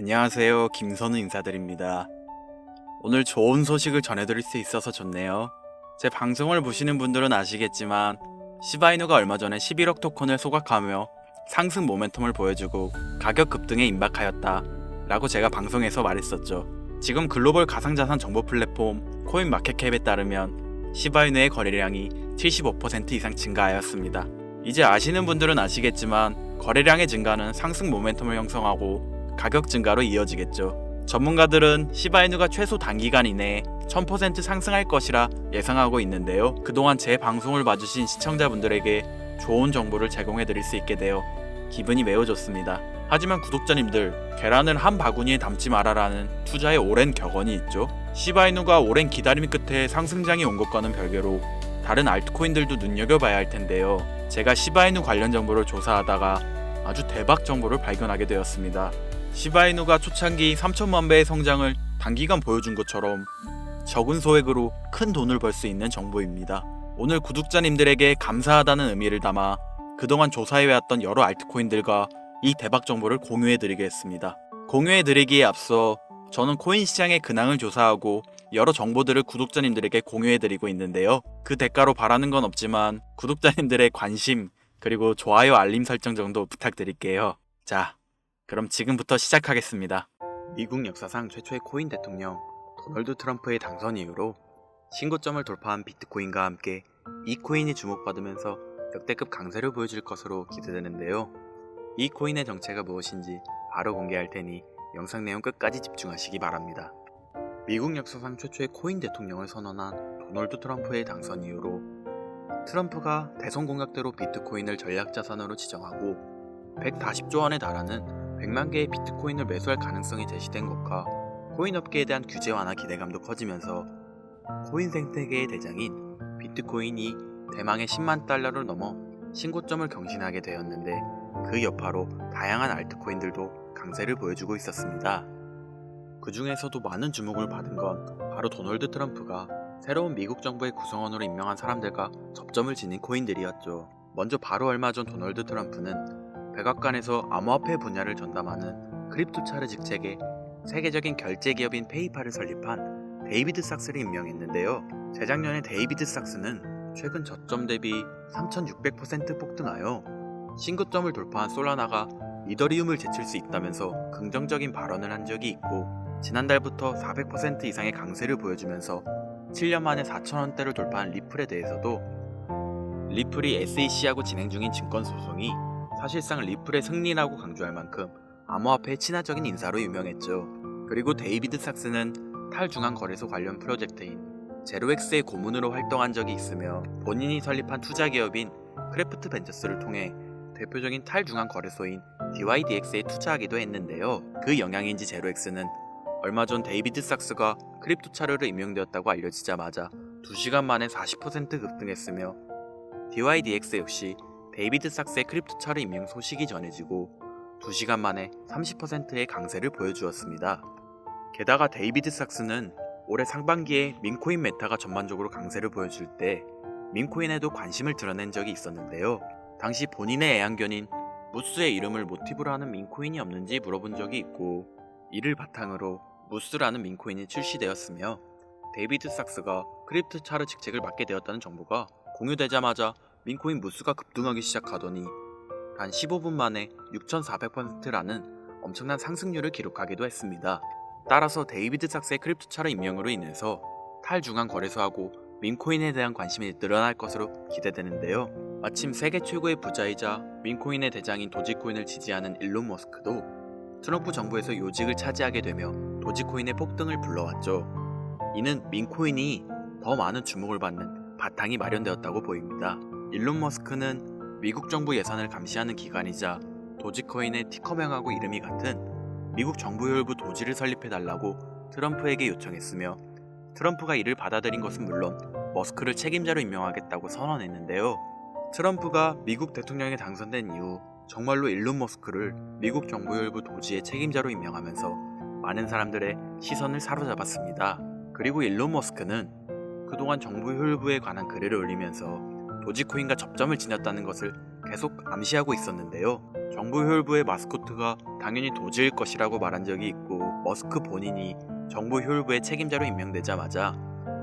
안녕하세요. 김선우 인사드립니다. 오늘 좋은 소식을 전해드릴 수 있어서 좋네요. 제 방송을 보시는 분들은 아시겠지만 시바이누가 얼마 전에 11억 토큰을 소각하며 상승 모멘텀을 보여주고 가격 급등에 임박하였다 라고 제가 방송에서 말했었죠. 지금 글로벌 가상자산 정보 플랫폼 코인마켓캡에 따르면 시바이누의 거래량이 75% 이상 증가하였습니다. 이제 아시는 분들은 아시겠지만 거래량의 증가는 상승 모멘텀을 형성하고 가격 증가로 이어지겠죠. 전문가들은 시바이누가 최소 단기간 이내에 1000% 상승할 것이라 예상하고 있는데요. 그동안 제 방송을 봐주신 시청자분들에게 좋은 정보를 제공해드릴 수 있게 되어 기분이 매우 좋습니다. 하지만 구독자님들, 계란을 한 바구니에 담지 말아라는 투자의 오랜 격언이 있죠. 시바이누가 오랜 기다림 끝에 상승장이 온 것과는 별개로 다른 알트코인들도 눈여겨봐야 할 텐데요. 제가 시바이누 관련 정보를 조사하다가 아주 대박 정보를 발견하게 되었습니다. 시바이누가 초창기 3천만 배의 성장을 단기간 보여준 것처럼 적은 소액으로 큰 돈을 벌 수 있는 정보입니다. 오늘 구독자님들에게 감사하다는 의미를 담아 그동안 조사해왔던 여러 알트코인들과 이 대박 정보를 공유해드리겠습니다. 공유해드리기에 앞서 저는 코인 시장의 근황을 조사하고 여러 정보들을 구독자님들에게 공유해드리고 있는데요. 그 대가로 바라는 건 없지만 구독자님들의 관심 그리고 좋아요 알림 설정 정도 부탁드릴게요. 자, 그럼 지금부터 시작하겠습니다. 미국 역사상 최초의 코인 대통령 도널드 트럼프의 당선 이후로 신고점을 돌파한 비트코인과 함께 이 코인이 주목받으면서 역대급 강세를 보여줄 것으로 기대되는데요. 이 코인의 정체가 무엇인지 바로 공개할 테니 영상 내용 끝까지 집중하시기 바랍니다. 미국 역사상 최초의 코인 대통령을 선언한 도널드 트럼프의 당선 이후로 트럼프가 대선 공약대로 비트코인을 전략자산으로 지정하고 140조 원에 달하는 100만 개의 비트코인을 매수할 가능성이 제시된 것과 코인 업계에 대한 규제 완화 기대감도 커지면서 코인 생태계의 대장인 비트코인이 대망의 10만 달러를 넘어 신고점을 경신하게 되었는데 그 여파로 다양한 알트코인들도 강세를 보여주고 있었습니다. 그 중에서도 많은 주목을 받은 건 바로 도널드 트럼프가 새로운 미국 정부의 구성원으로 임명한 사람들과 접점을 지닌 코인들이었죠. 먼저 바로 얼마 전 도널드 트럼프는 백악관에서 암호화폐 분야를 전담하는 크립토차르 직책에 세계적인 결제 기업인 페이팔을 설립한 데이비드 삭스를 임명했는데요. 재작년에 데이비드 삭스는 최근 저점 대비 3600% 폭등하여 신고점을 돌파한 솔라나가 이더리움을 제칠 수 있다면서 긍정적인 발언을 한 적이 있고, 지난달부터 400% 이상의 강세를 보여주면서 7년 만에 4,000원대를 돌파한 리플에 대해서도 리플이 SEC하고 진행 중인 증권 소송이 사실상 리플의 승리라고 강조할 만큼 암호화폐의 친화적인 인사로 유명했죠. 그리고 데이비드 삭스는 탈중앙 거래소 관련 프로젝트인 제로엑스의 고문으로 활동한 적이 있으며 본인이 설립한 투자기업인 크래프트 벤처스를 통해 대표적인 탈중앙 거래소인 DYDX에 투자하기도 했는데요. 그 영향인지 제로엑스는 얼마 전 데이비드 삭스가 크립토차르로 임명되었다고 알려지자마자 2시간 만에 40% 급등했으며 DYDX 역시 데이비드 삭스의 크립토차르 임명 소식이 전해지고 2시간 만에 30%의 강세를 보여주었습니다. 게다가 데이비드 삭스는 올해 상반기에 민코인 메타가 전반적으로 강세를 보여줄 때 민코인에도 관심을 드러낸 적이 있었는데요. 당시 본인의 애완견인 무스의 이름을 모티브로 하는 민코인이 없는지 물어본 적이 있고, 이를 바탕으로 무스라는 민코인이 출시되었으며 데이비드 삭스가 크립토차르 직책을 맡게 되었다는 정보가 공유되자마자 민코인 무스가 급등하기 시작하더니 단 15분 만에 6400%라는 엄청난 상승률을 기록하기도 했습니다. 따라서 데이비드 삭스의 크립토차르 임명으로 인해서 탈중앙 거래소하고 민코인에 대한 관심이 늘어날 것으로 기대되는데요. 마침 세계 최고의 부자이자 민코인의 대장인 도지코인을 지지하는 일론 머스크도 트럼프 정부에서 요직을 차지하게 되며 도지코인의 폭등을 불러왔죠. 이는 민코인이 더 많은 주목을 받는 바탕이 마련되었다고 보입니다. 일론 머스크는 미국 정부 예산을 감시하는 기관이자 도지코인의 티커명하고 이름이 같은 미국 정부혈부 도지를 설립해달라고 트럼프에게 요청했으며, 트럼프가 이를 받아들인 것은 물론 머스크를 책임자로 임명하겠다고 선언했는데요. 트럼프가 미국 대통령에 당선된 이후 정말로 일론 머스크를 미국 정부혈부 도지의 책임자로 임명하면서 많은 사람들의 시선을 사로잡았습니다. 그리고 일론 머스크는 그동안 정부 혈부에 관한 글을 올리면서 도지코인과 접점을 지녔다는 것을 계속 암시하고 있었는데요. 정부 혈부의 마스코트가 당연히 도지일 것이라고 말한 적이 있고, 머스크 본인이 정부 혈부의 책임자로 임명되자마자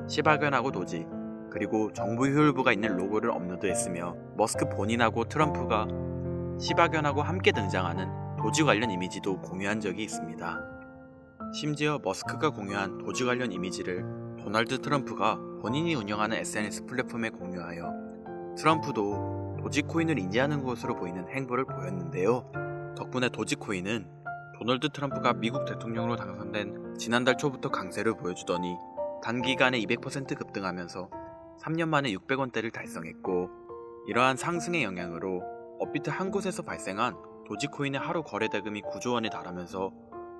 시바견하고 도지, 그리고 정부 혈부가 있는 로고를 업로드했으며, 머스크 본인하고 트럼프가 시바견하고 함께 등장하는 도지 관련 이미지도 공유한 적이 있습니다. 심지어 머스크가 공유한 도지 관련 이미지를 도널드 트럼프가 본인이 운영하는 SNS 플랫폼에 공유하여 트럼프도 도지코인을 인지하는 것으로 보이는 행보를 보였는데요. 덕분에 도지코인은 도널드 트럼프가 미국 대통령으로 당선된 지난달 초부터 강세를 보여주더니 단기간에 200% 급등하면서 3년 만에 600원대를 달성했고, 이러한 상승의 영향으로 업비트 한 곳에서 발생한 도지코인의 하루 거래 대금이 9조 원에 달하면서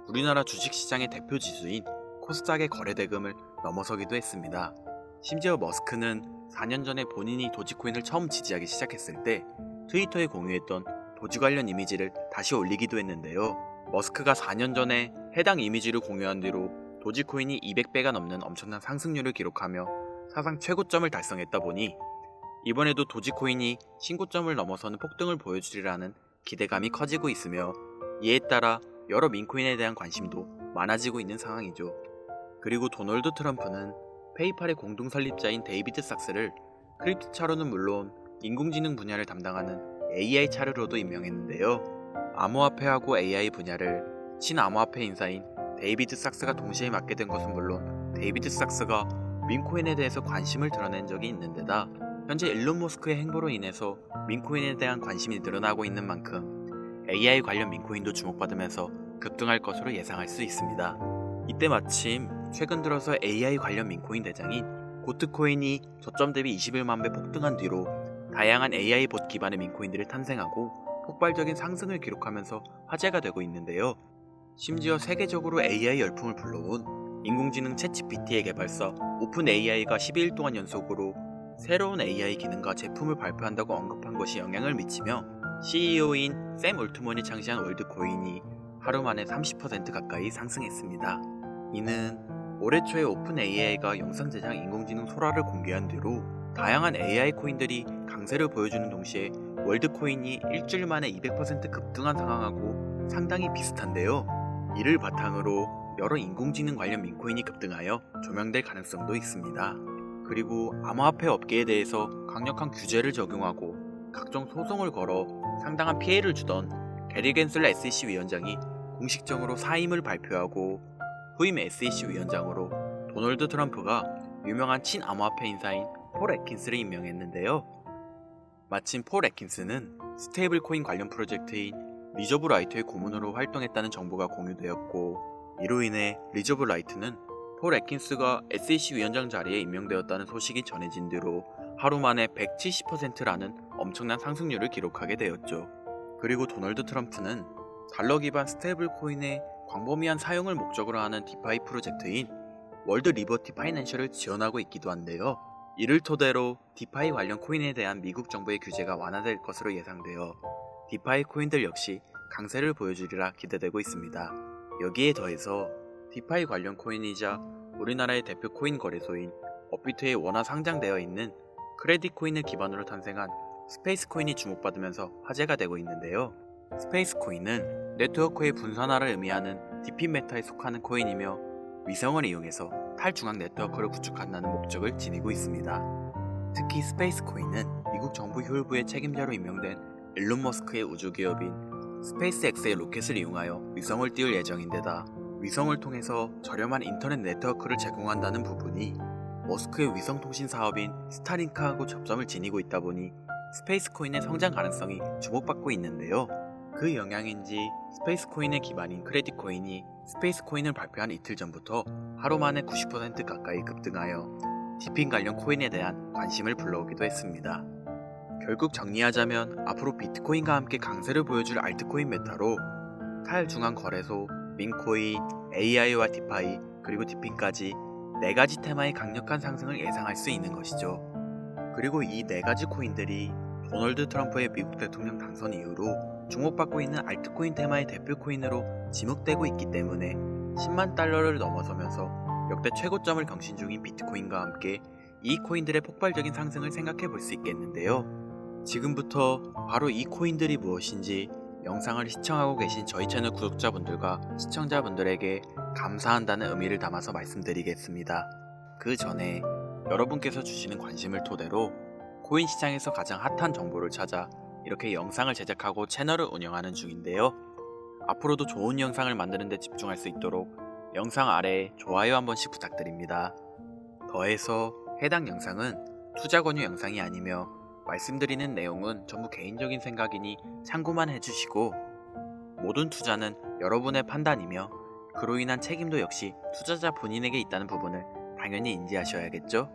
우리나라 주식시장의 대표 지수인 코스닥의 거래 대금을 넘어서기도 했습니다. 심지어 머스크는 4년 전에 본인이 도지코인을 처음 지지하기 시작했을 때 트위터에 공유했던 도지 관련 이미지를 다시 올리기도 했는데요. 머스크가 4년 전에 해당 이미지를 공유한 뒤로 도지코인이 200배가 넘는 엄청난 상승률을 기록하며 사상 최고점을 달성했다 보니 이번에도 도지코인이 신고점을 넘어서는 폭등을 보여주리라는 기대감이 커지고 있으며, 이에 따라 여러 민코인에 대한 관심도 많아지고 있는 상황이죠. 그리고 도널드 트럼프는 페이팔의 공동 설립자인 데이비드 sak스를 크립토 차로는 물론 인공지능 분야를 담당하는 AI 차르로도 임명했는데요. 암호화폐하고 AI 분야를 친암호화폐 인사인 데이비드 sak스가 동시에 맡게 된 것은 물론 데이비드 sak스가 민코인에 대해서 관심을 드러낸 적이 있는 데다 현재 일론 머스크의 행보로 인해서 민코인에 대한 관심이 늘어나고 있는 만큼 AI 관련 민코인도 주목받으면서 급등할 것으로 예상할 수 있습니다. 이때 마침 최근 들어서 AI 관련 민코인 대장인 고트코인이 저점 대비 21만 배 폭등한 뒤로 다양한 AI 봇 기반의 민코인들이 탄생하고 폭발적인 상승을 기록하면서 화제가 되고 있는데요. 심지어 세계적으로 AI 열풍을 불러온 인공지능 챗GPT의 개발사 오픈AI가 12일 동안 연속으로 새로운 AI 기능과 제품을 발표한다고 언급한 것이 영향을 미치며 CEO인 샘 올트먼이 창시한 월드코인이 하루 만에 30% 가까이 상승했습니다. 이는 올해 초에 오픈AI가 영상 제작 인공지능 소라를 공개한 뒤로 다양한 AI 코인들이 강세를 보여주는 동시에 월드코인이 일주일 만에 200% 급등한 상황하고 상당히 비슷한데요. 이를 바탕으로 여러 인공지능 관련 민코인이 급등하여 조명될 가능성도 있습니다. 그리고 암호화폐 업계에 대해서 강력한 규제를 적용하고 각종 소송을 걸어 상당한 피해를 주던 게리 겐슬러 SEC 위원장이 공식적으로 사임을 발표하고 후임 SEC 위원장으로 도널드 트럼프가 유명한 친암호화폐 인사인 폴 애킨스를 임명했는데요. 마침 폴 애킨스는 스테이블 코인 관련 프로젝트인 리저브 라이트의 고문으로 활동했다는 정보가 공유되었고, 이로 인해 리저브 라이트는 폴 애킨스가 SEC 위원장 자리에 임명되었다는 소식이 전해진 뒤로 하루 만에 170%라는 엄청난 상승률을 기록하게 되었죠. 그리고 도널드 트럼프는 달러 기반 스테이블 코인의 광범위한 사용을 목적으로 하는 디파이 프로젝트인 월드 리버티 파이낸셜을 지원하고 있기도 한데요. 이를 토대로 디파이 관련 코인에 대한 미국 정부의 규제가 완화될 것으로 예상되어 디파이 코인들 역시 강세를 보여주리라 기대되고 있습니다. 여기에 더해서 디파이 관련 코인이자 우리나라의 대표 코인 거래소인 업비트에 원화 상장되어 있는 크레딧 코인을 기반으로 탄생한 스페이스 코인이 주목받으면서 화제가 되고 있는데요. 스페이스 코인은 네트워크의 분산화를 의미하는 디핀 메타에 속하는 코인이며 위성을 이용해서 탈중앙 네트워크를 구축한다는 목적을 지니고 있습니다. 특히 스페이스 코인은 미국 정부 혈부의 책임자로 임명된 일론 머스크의 우주기업인 스페이스X의 로켓을 이용하여 위성을 띄울 예정인데다 위성을 통해서 저렴한 인터넷 네트워크를 제공한다는 부분이 머스크의 위성통신 사업인 스타링크하고 접점을 지니고 있다 보니 스페이스 코인의 성장 가능성이 주목받고 있는데요. 그 영향인지 스페이스 코인의 기반인 크레딧 코인이 스페이스 코인을 발표한 이틀 전부터 하루 만에 90% 가까이 급등하여 디핀 관련 코인에 대한 관심을 불러오기도 했습니다. 결국 정리하자면 앞으로 비트코인과 함께 강세를 보여줄 알트코인 메타로 탈중앙 거래소, 민코인, AI와 디파이, 그리고 디핀까지 4가지 테마의 강력한 상승을 예상할 수 있는 것이죠. 그리고 이 4가지 코인들이 도널드 트럼프의 미국 대통령 당선 이후로 주목받고 있는 알트코인 테마의 대표 코인으로 지목되고 있기 때문에 10만 달러를 넘어서면서 역대 최고점을 경신 중인 비트코인과 함께 이 코인들의 폭발적인 상승을 생각해 볼 수 있겠는데요. 지금부터 바로 이 코인들이 무엇인지 영상을 시청하고 계신 저희 채널 구독자분들과 시청자분들에게 감사한다는 의미를 담아서 말씀드리겠습니다. 그 전에 여러분께서 주시는 관심을 토대로 코인 시장에서 가장 핫한 정보를 찾아 이렇게 영상을 제작하고 채널을 운영하는 중인데요. 앞으로도 좋은 영상을 만드는 데 집중할 수 있도록 영상 아래에 좋아요 한 번씩 부탁드립니다. 더해서 해당 영상은 투자 권유 영상이 아니며 말씀드리는 내용은 전부 개인적인 생각이니 참고만 해주시고, 모든 투자는 여러분의 판단이며 그로 인한 책임도 역시 투자자 본인에게 있다는 부분을 당연히 인지하셔야겠죠?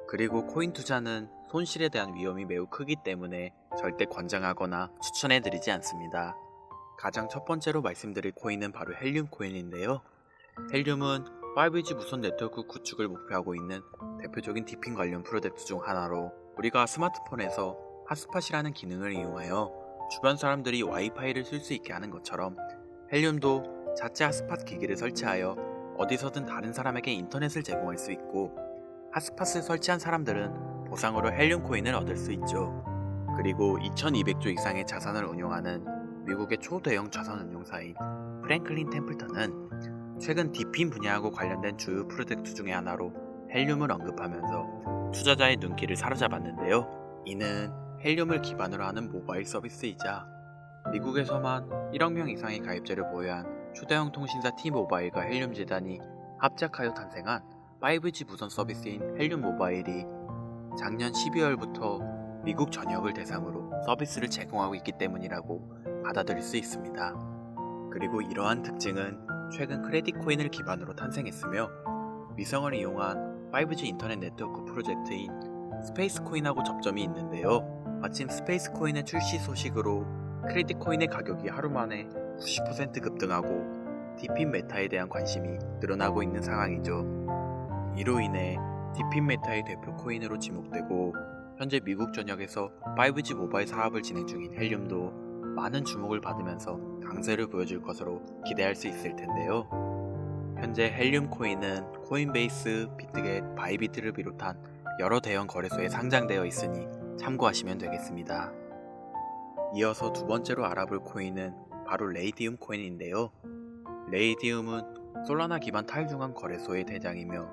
그리고 코인 투자는 손실에 대한 위험이 매우 크기 때문에 절대 권장하거나 추천해드리지 않습니다. 가장 첫 번째로 말씀드릴 코인은 바로 헬륨 코인인데요. 헬륨은 5G 무선 네트워크 구축을 목표하고 있는 대표적인 디핀 관련 프로젝트 중 하나로, 우리가 스마트폰에서 핫스팟이라는 기능을 이용하여 주변 사람들이 와이파이를 쓸 수 있게 하는 것처럼 헬륨도 자체 핫스팟 기기를 설치하여 어디서든 다른 사람에게 인터넷을 제공할 수 있고, 핫스팟을 설치한 사람들은 보상으로 헬륨 코인을 얻을 수 있죠. 그리고 2200조 이상의 자산을 운용하는 미국의 초대형 자산 운용사인 프랭클린 템플턴은 최근 디핀 분야하고 관련된 주요 프로젝트 중의 하나로 헬륨을 언급하면서 투자자의 눈길을 사로잡았는데요. 이는 헬륨을 기반으로 하는 모바일 서비스이자 미국에서만 1억 명 이상의 가입자를 보유한 초대형 통신사 T모바일과 헬륨 재단이 합작하여 탄생한 5G 무선 서비스인 헬륨 모바일이 작년 12월부터 미국 전역을 대상으로 서비스를 제공하고 있기 때문이라고 받아들일 수 있습니다. 그리고 이러한 특징은 최근 크레딧 코인을 기반으로 탄생했으며, 위성을 이용한 5G 인터넷 네트워크 프로젝트인 스페이스 코인하고 접점이 있는데요. 마침 스페이스 코인의 출시 소식으로 크레딧 코인의 가격이 하루 만에 90% 급등하고 디핀 메타에 대한 관심이 늘어나고 있는 상황이죠. 이로 인해 디핀 메타의 대표 코인으로 지목되고, 현재 미국 전역에서 5G 모바일 사업을 진행 중인 헬륨도 많은 주목을 받으면서 강세를 보여줄 것으로 기대할 수 있을 텐데요. 현재 헬륨 코인은 코인베이스, 비트겟, 바이비트를 비롯한 여러 대형 거래소에 상장되어 있으니 참고하시면 되겠습니다. 이어서 두 번째로 알아볼 코인은 바로 레이디움 코인인데요. 레이디움은 솔라나 기반 탈중앙 거래소의 대장이며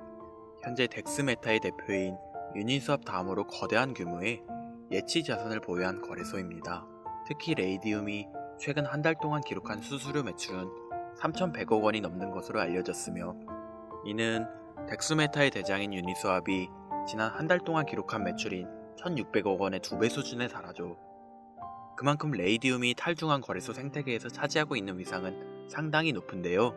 현재 덱스메타의 대표인 유니스왑 다음으로 거대한 규모의 예치 자산을 보유한 거래소입니다. 특히 레이디움이 최근 한 달 동안 기록한 수수료 매출은 3,100억 원이 넘는 것으로 알려졌으며, 이는 덱스메타의 대장인 유니스왑이 지난 한 달 동안 기록한 매출인 1,600억 원의 2배 수준에 달하죠. 그만큼 레이디움이 탈중앙 거래소 생태계에서 차지하고 있는 위상은 상당히 높은데요.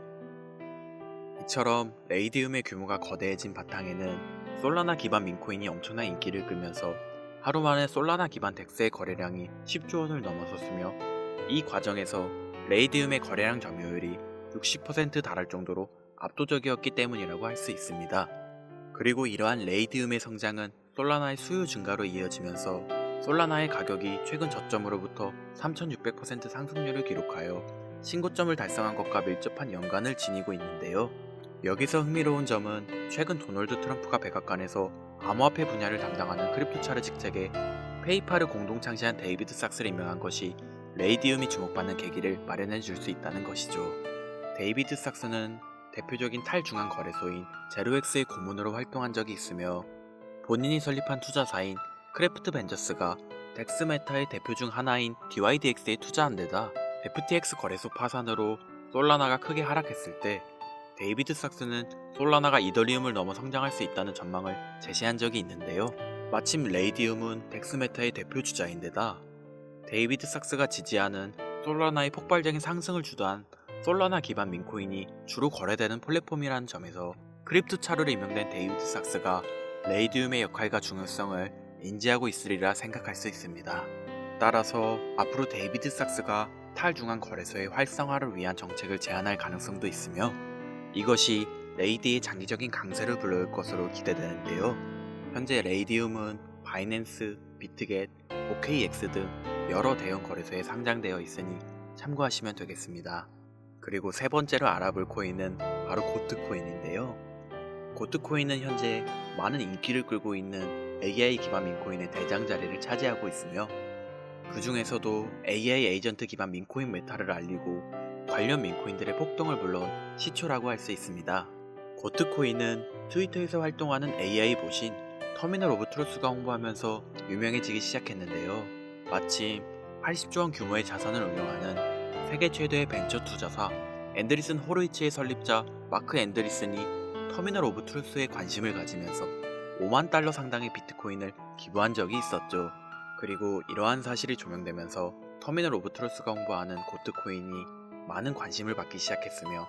이처럼 레이디움의 규모가 거대해진 바탕에는 솔라나 기반 민코인이 엄청난 인기를 끌면서 하루 만에 솔라나 기반 덱스의 거래량이 10조 원을 넘어섰으며, 이 과정에서 레이디움의 거래량 점유율이 60% 달할 정도로 압도적이었기 때문이라고 할 수 있습니다. 그리고 이러한 레이디움의 성장은 솔라나의 수요 증가로 이어지면서 솔라나의 가격이 최근 저점으로부터 3600% 상승률을 기록하여 신고점을 달성한 것과 밀접한 연관을 지니고 있는데요. 여기서 흥미로운 점은 최근 도널드 트럼프가 백악관에서 암호화폐 분야를 담당하는 크립토차르 직책에 페이팔을 공동 창시한 데이비드 삭스를 임명한 것이 레이디움이 주목받는 계기를 마련해 줄 수 있다는 것이죠. 데이비드 삭스는 대표적인 탈중앙 거래소인 제로엑스의 고문으로 활동한 적이 있으며, 본인이 설립한 투자사인 크래프트 벤저스가 덱스메타의 대표 중 하나인 DYDX에 투자한 데다 FTX 거래소 파산으로 솔라나가 크게 하락했을 때 데이비드 삭스는 솔라나가 이더리움을 넘어 성장할 수 있다는 전망을 제시한 적이 있는데요. 마침 레이디움은 덱스메타의 대표 주자인데다 데이비드 삭스가 지지하는 솔라나의 폭발적인 상승을 주도한 솔라나 기반 민코인이 주로 거래되는 플랫폼이라는 점에서 크립토차르로 임명된 데이비드 삭스가 레이디움의 역할과 중요성을 인지하고 있으리라 생각할 수 있습니다. 따라서 앞으로 데이비드 삭스가 탈중앙 거래소의 활성화를 위한 정책을 제안할 가능성도 있으며, 이것이 레이디의 장기적인 강세를 불러올 것으로 기대되는데요. 현재 레이디움은 바이낸스, 비트겟, OKX 등 여러 대형 거래소에 상장되어 있으니 참고하시면 되겠습니다. 그리고 세 번째로 알아볼 코인은 바로 고트코인인데요. 고트코인은 현재 많은 인기를 끌고 있는 AI 기반 민코인의 대장 자리를 차지하고 있으며, 그 중에서도 AI 에이전트 기반 민코인 메타를 알리고 관련 민코인들의 폭등을 물론 시초라고 할 수 있습니다. 고트코인은 트위터에서 활동하는 AI 보신 터미널 오브 트루스가 홍보하면서 유명해지기 시작했는데요. 마침 80조 원 규모의 자산을 운영하는 세계 최대의 벤처 투자사 앤드리슨 호로이치의 설립자 마크 앤드리슨이 터미널 오브 트루스에 관심을 가지면서 5만 달러 상당의 비트코인을 기부한 적이 있었죠. 그리고 이러한 사실이 조명되면서 터미널 오브 트루스가 홍보하는 고트코인이 많은 관심을 받기 시작했으며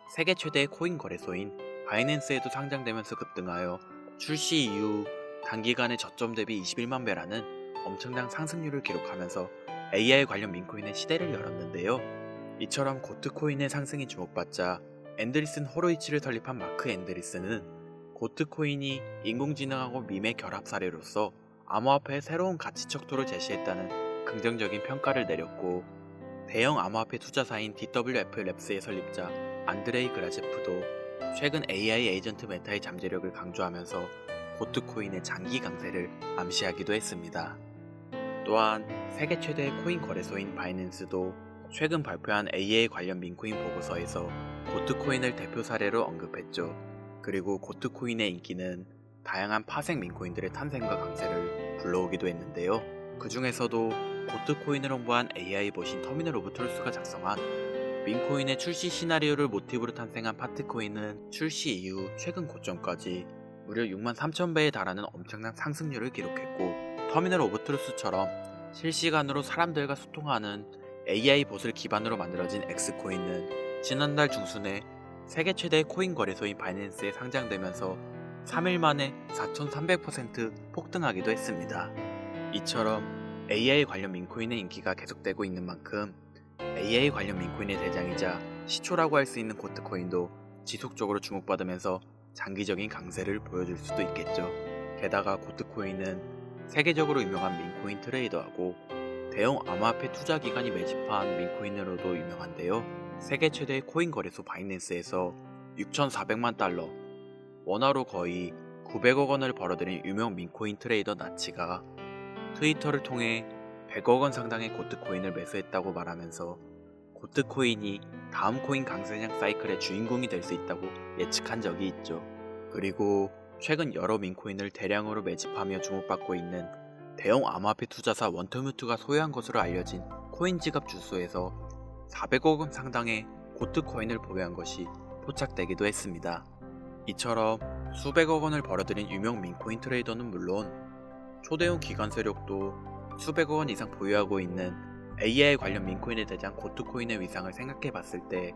세계 최대의 코인 거래소인 바이낸스에도 상장되면서 급등하여 출시 이후 단기간에 저점 대비 21만 배라는 엄청난 상승률을 기록하면서 AI 관련 민코인의 시대를 열었는데요. 이처럼 고트코인의 상승이 주목받자 앤드리슨 호로이치를 설립한 마크 앤드리슨은 고트코인이 인공지능하고 밈의 결합 사례로서 암호화폐의 새로운 가치 척도를 제시했다는 긍정적인 평가를 내렸고, 대형 암호화폐 투자사인 DWF 랩스의 설립자 안드레이 그라제프도 최근 AI 에이전트 메타의 잠재력을 강조하면서 고트코인의 장기 강세를 암시하기도 했습니다. 또한 세계 최대의 코인 거래소인 바이낸스도 최근 발표한 AI 관련 민코인 보고서에서 고트코인을 대표 사례로 언급했죠. 그리고 고트코인의 인기는 다양한 파생 민코인들의 탄생과 강세를 불러오기도 했는데요. 그 중에서도 고트코인을 홍보한 AI 보신 터미널 오브 트루스가 작성한 민코인의 출시 시나리오를 모티브로 탄생한 파트코인은 출시 이후 최근 고점까지 무려 63,000배에 달하는 엄청난 상승률을 기록했고, 터미널 오브 트루스처럼 실시간으로 사람들과 소통하는 AI 봇을 기반으로 만들어진 X코인은 지난달 중순에 세계 최대의 코인 거래소인 바이낸스에 상장되면서 3일 만에 4,300% 폭등하기도 했습니다. 이처럼 AI 관련 민코인의 인기가 계속되고 있는 만큼 AI 관련 민코인의 대장이자 시초라고 할 수 있는 고트코인도 지속적으로 주목받으면서 장기적인 강세를 보여줄 수도 있겠죠. 게다가 고트코인은 세계적으로 유명한 민코인 트레이더하고 대형 암호화폐 투자기관이 매집한 민코인으로도 유명한데요. 세계 최대의 코인 거래소 바이낸스에서 6,400만 달러, 원화로 거의 900억 원을 벌어들인 유명 민코인 트레이더 나치가 트위터를 통해 100억 원 상당의 고트코인을 매수했다고 말하면서 고트코인이 다음 코인 강세장 사이클의 주인공이 될 수 있다고 예측한 적이 있죠. 그리고 최근 여러 민코인을 대량으로 매집하며 주목받고 있는 대형 암호화폐 투자사 원터뮤트가 소유한 것으로 알려진 코인 지갑 주소에서 400억 원 상당의 고트코인을 보유한 것이 포착되기도 했습니다. 이처럼 수백억 원을 벌어들인 유명 민코인 트레이더는 물론 초대형 기관 세력도 수백억 원 이상 보유하고 있는 AI 관련 민코인에 대한 고트코인의 위상을 생각해봤을 때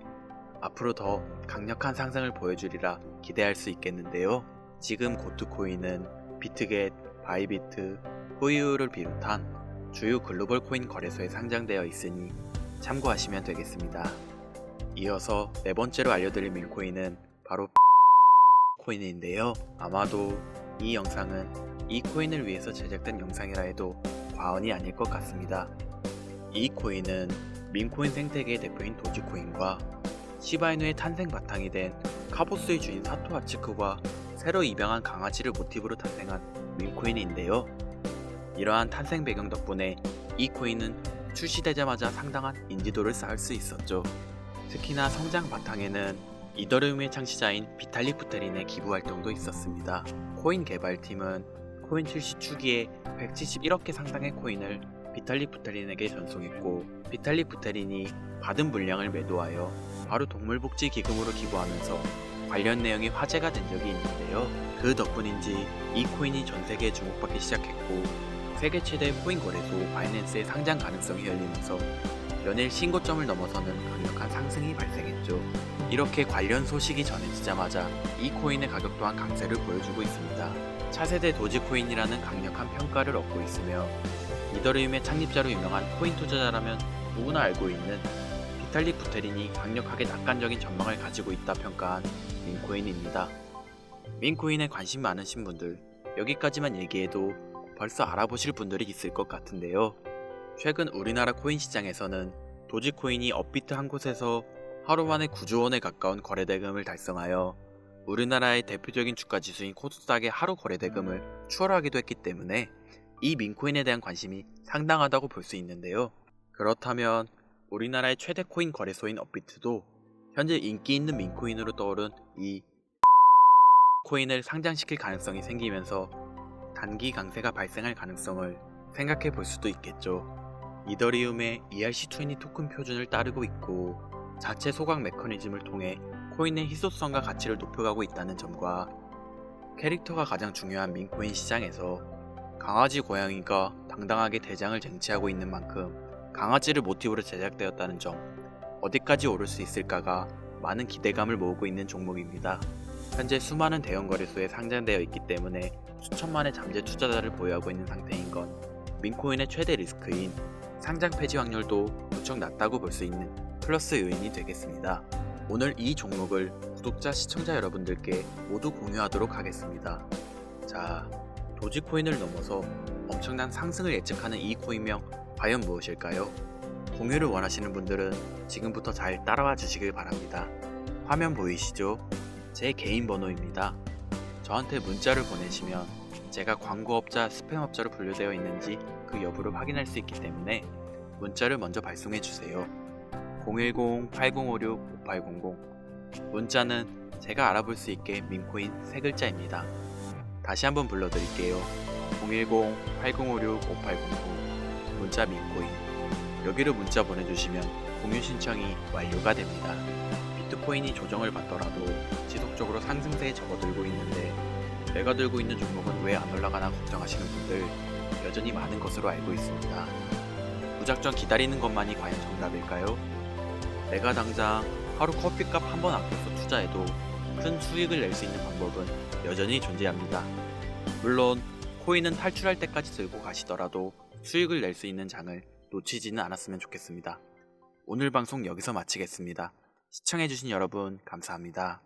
앞으로 더 강력한 상승을 보여주리라 기대할 수 있겠는데요. 지금 고트코인은 비트겟, 바이비트, 호이우를 비롯한 주요 글로벌 코인 거래소에 상장되어 있으니 참고하시면 되겠습니다. 이어서 네 번째로 알려드릴 민코인은 바로 코인인데요. 아마도 이 영상은 이 코인을 위해서 제작된 영상이라 해도 과언이 아닐 것 같습니다. 이 코인은 민코인 생태계의 대표인 도지코인과 시바이누의 탄생 바탕이 된 카보스의 주인 사토 아츠크와 새로 입양한 강아지를 모티브로 탄생한 민코인인데요. 이러한 탄생 배경 덕분에 이 코인은 출시되자마자 상당한 인지도를 쌓을 수 있었죠. 특히나 성장 바탕에는 이더리움의 창시자인 비탈리 부테린의 기부 활동도 있었습니다. 코인 개발팀은 코인 출시 초기에 171억 개 상당의 코인을 비탈리 부테린에게 전송했고, 비탈리 부테린이 받은 물량을 매도하여 바로 동물복지 기금으로 기부하면서 관련 내용이 화제가 된 적이 있는데요. 그 덕분인지 이 코인이 전 세계에 주목받기 시작했고, 세계 최대 코인 거래소 바이낸스의 상장 가능성이 열리면서 연일 신고점을 넘어서는 강력한 상승이 발생했죠. 이렇게 관련 소식이 전해지자마자 이 코인의 가격 또한 강세를 보여주고 있습니다. 차세대 도지코인이라는 강력한 평가를 얻고 있으며, 이더리움의 창립자로 유명한 코인 투자자라면 누구나 알고 있는 비탈리 부테린이 강력하게 낙관적인 전망을 가지고 있다 평가한 민코인입니다. 민코인에 관심 많으신 분들, 여기까지만 얘기해도 벌써 알아보실 분들이 있을 것 같은데요. 최근 우리나라 코인 시장에서는 도지코인이 업비트 한 곳에서 하루 만에 9조 원에 가까운 거래대금을 달성하여 우리나라의 대표적인 주가 지수인 코스닥의 하루 거래대금을 추월하기도 했기 때문에 이 민코인에 대한 관심이 상당하다고 볼 수 있는데요. 그렇다면 우리나라의 최대 코인 거래소인 업비트도 현재 인기 있는 민코인으로 떠오른 이 코인을 상장시킬 가능성이 생기면서 단기 강세가 발생할 가능성을 생각해 볼 수도 있겠죠. 이더리움의 ERC20 토큰 표준을 따르고 있고 자체 소각 메커니즘을 통해 코인의 희소성과 가치를 높여가고 있다는 점과 캐릭터가 가장 중요한 민코인 시장에서 강아지 고양이가 당당하게 대장을 쟁취하고 있는 만큼 강아지를 모티브로 제작되었다는 점, 어디까지 오를 수 있을까가 많은 기대감을 모으고 있는 종목입니다. 현재 수많은 대형 거래소에 상장되어 있기 때문에 수천만의 잠재 투자자를 보유하고 있는 상태인 건 민코인의 최대 리스크인 상장 폐지 확률도 무척 낮다고 볼 수 있는 플러스 요인이 되겠습니다. 오늘 이 종목을 구독자, 시청자 여러분들께 모두 공유하도록 하겠습니다. 자, 도지코인을 넘어서 엄청난 상승을 예측하는 이 코인명 과연 무엇일까요? 공유를 원하시는 분들은 지금부터 잘 따라와 주시길 바랍니다. 화면 보이시죠? 제 개인 번호입니다. 저한테 문자를 보내시면 제가 광고업자, 스팸업자로 분류되어 있는지 그 여부를 확인할 수 있기 때문에 문자를 먼저 발송해 주세요. 010-8056-5800 문자는 제가 알아볼 수 있게 민코인 3글자입니다. 다시 한번 불러드릴게요. 010-8056-5800 문자 민코인. 여기로 문자 보내주시면 공유 신청이 완료가 됩니다. 비트코인이 조정을 받더라도 지속적으로 상승세에 접어들고 있는데 내가 들고 있는 종목은 왜 안 올라가나 걱정하시는 분들 여전히 많은 것으로 알고 있습니다. 무작정 기다리는 것만이 과연 정답일까요? 내가 당장 하루 커피값 한 번 아껴서 투자해도 큰 수익을 낼 수 있는 방법은 여전히 존재합니다. 물론 코인은 탈출할 때까지 들고 가시더라도 수익을 낼 수 있는 장을 놓치지는 않았으면 좋겠습니다. 오늘 방송 여기서 마치겠습니다. 시청해주신 여러분 감사합니다.